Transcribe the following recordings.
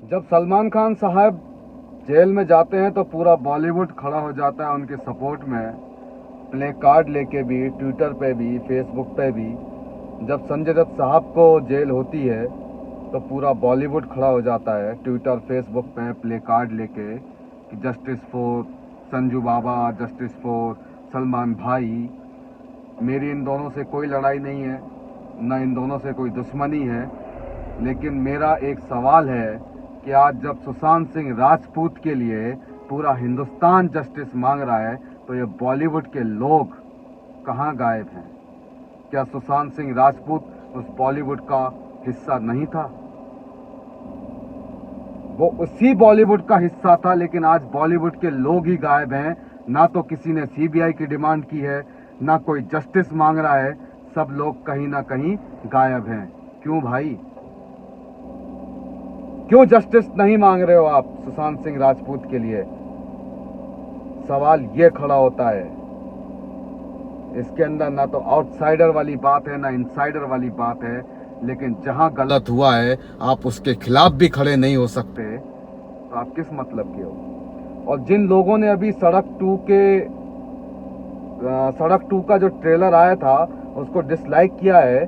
जब सलमान खान साहब जेल में जाते हैं तो पूरा बॉलीवुड खड़ा हो जाता है उनके सपोर्ट में, प्ले कार्ड लेके भी, ट्विटर पे भी, फेसबुक पे भी। जब संजय दत्त साहब को जेल होती है तो पूरा बॉलीवुड खड़ा हो जाता है ट्विटर फेसबुक पे प्ले कार्ड लेके कि justice for Sanju Baba, justice for Salman भाई। मेरी इन दोनों से कोई लड़ाई नहीं है, न इन दोनों से कोई दुश्मनी है, लेकिन मेरा एक सवाल है कि आज जब सुशांत सिंह राजपूत के लिए पूरा हिंदुस्तान जस्टिस मांग रहा है तो ये बॉलीवुड के लोग कहाँ गायब हैं? क्या सुशांत सिंह राजपूत उस बॉलीवुड का हिस्सा नहीं था? वो उसी बॉलीवुड का हिस्सा था, लेकिन आज बॉलीवुड के लोग ही गायब हैं। ना तो किसी ने सीबीआई की डिमांड की है, ना कोई जस्टिस मांग रहा है, सब लोग कहीं ना कहीं गायब हैं। क्यों भाई? क्यों जस्टिस नहीं मांग रहे हो आप सुशांत सिंह राजपूत के लिए? सवाल ये खड़ा होता है। इसके अंदर ना तो आउटसाइडर वाली बात है, ना इनसाइडर वाली बात है, लेकिन जहां गलत हुआ है आप उसके खिलाफ भी खड़े नहीं हो सकते, तो आप किस मतलब के हो? और जिन लोगों ने अभी सड़क 2 का जो ट्रेलर आया था उसको डिसलाइक किया है,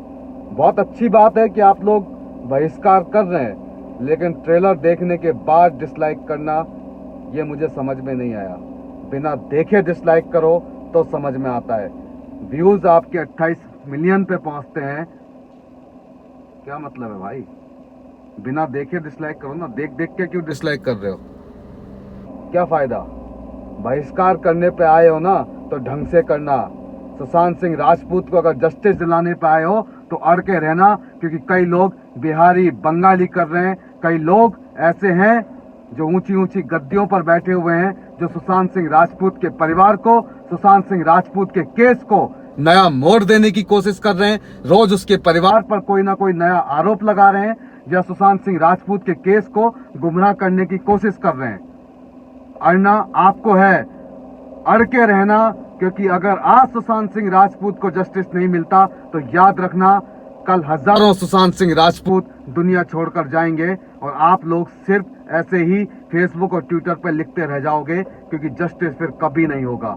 बहुत अच्छी बात है कि आप लोग बहिष्कार कर रहे हैं, लेकिन ट्रेलर देखने के बाद डिसलाइक करना ये मुझे समझ में नहीं आया। बिना देखे डिसलाइक करो तो समझ में आता है। व्यूज आपके 28 मिलियन पे पहुंचते हैं, क्या मतलब है भाई? बिना देखे डिसलाइक करो ना, देख देख के क्यों डिसलाइक कर रहे हो? क्या फायदा? बहिष्कार करने पे आए हो ना तो ढंग से करना। सुशांत सिंह राजपूत को अगर जस्टिस दिलाने पे आए हो तो अड़ के रहना, क्योंकि कई लोग बिहारी बंगाली कर रहे हैं, कई लोग ऐसे हैं जो ऊंची ऊंची गद्दियों पर बैठे हुए हैं, जो सुशांत सिंह राजपूत के परिवार को, सुशांत सिंह राजपूत के केस को नया मोड़ देने की कोशिश कर रहे हैं। रोज उसके परिवार पर कोई ना कोई नया आरोप लगा रहे हैं या सुशांत सिंह राजपूत के केस को गुमराह करने की कोशिश कर रहे हैं। अड़ना आपको है, अड़ के रहना, क्योंकि अगर आज सुशांत सिंह राजपूत को जस्टिस नहीं मिलता तो याद रखना कल हजारों सुशांत सिंह राजपूत दुनिया छोड़कर जाएंगे और आप लोग सिर्फ ऐसे ही फेसबुक और ट्विटर पर लिखते रह जाओगे, क्योंकि जस्टिस फिर कभी नहीं होगा।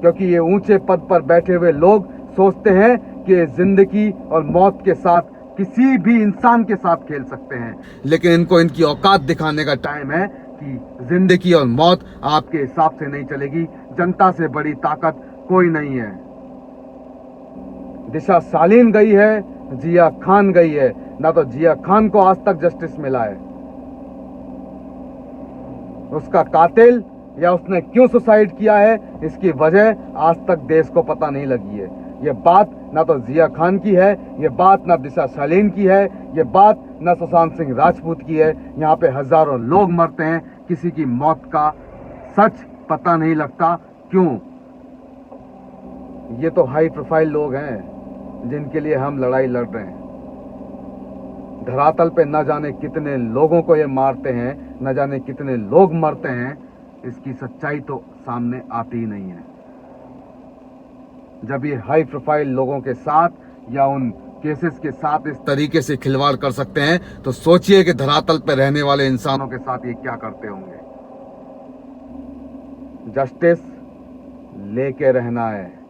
क्योंकि ये ऊंचे पद पर बैठे हुए लोग सोचते हैं कि जिंदगी और मौत के साथ किसी भी इंसान के साथ खेल सकते हैं, लेकिन इनको इनकी औकात दिखाने का टाइम है कि जिंदगी और मौत आपके हिसाब से नहीं चलेगी। जनता से बड़ी ताकत कोई नहीं है। दिशा सालीन गई है, जिया खान गई है, ना तो जिया खान को आज तक जस्टिस मिला है। उसका कातिल या उसने क्यों सुसाइड किया है, इसकी वजह आज तक देश को पता नहीं लगी है। ये बात ना तो जिया खान की है, ये बात ना दिशा सालीन की है, ये बात ना सुशांत सिंह राजपूत की है। यहाँ पे हजारों लोग मरते हैं, किसी की मौत का सच पता नहीं लगता। क्यों? ये तो हाई प्रोफाइल लोग हैं जिनके लिए हम लड़ाई लड़ रहे हैं। धरातल पे न जाने कितने लोगों को ये मारते हैं, न जाने कितने लोग मरते हैं, इसकी सच्चाई तो सामने आती ही नहीं है। जब ये हाई प्रोफाइल लोगों के साथ या उन केसेस के साथ इस तरीके से खिलवाड़ कर सकते हैं, तो सोचिए कि धरातल पर रहने वाले इंसानों के साथ ये क्या करते होंगे। जस्टिस लेके रहना है।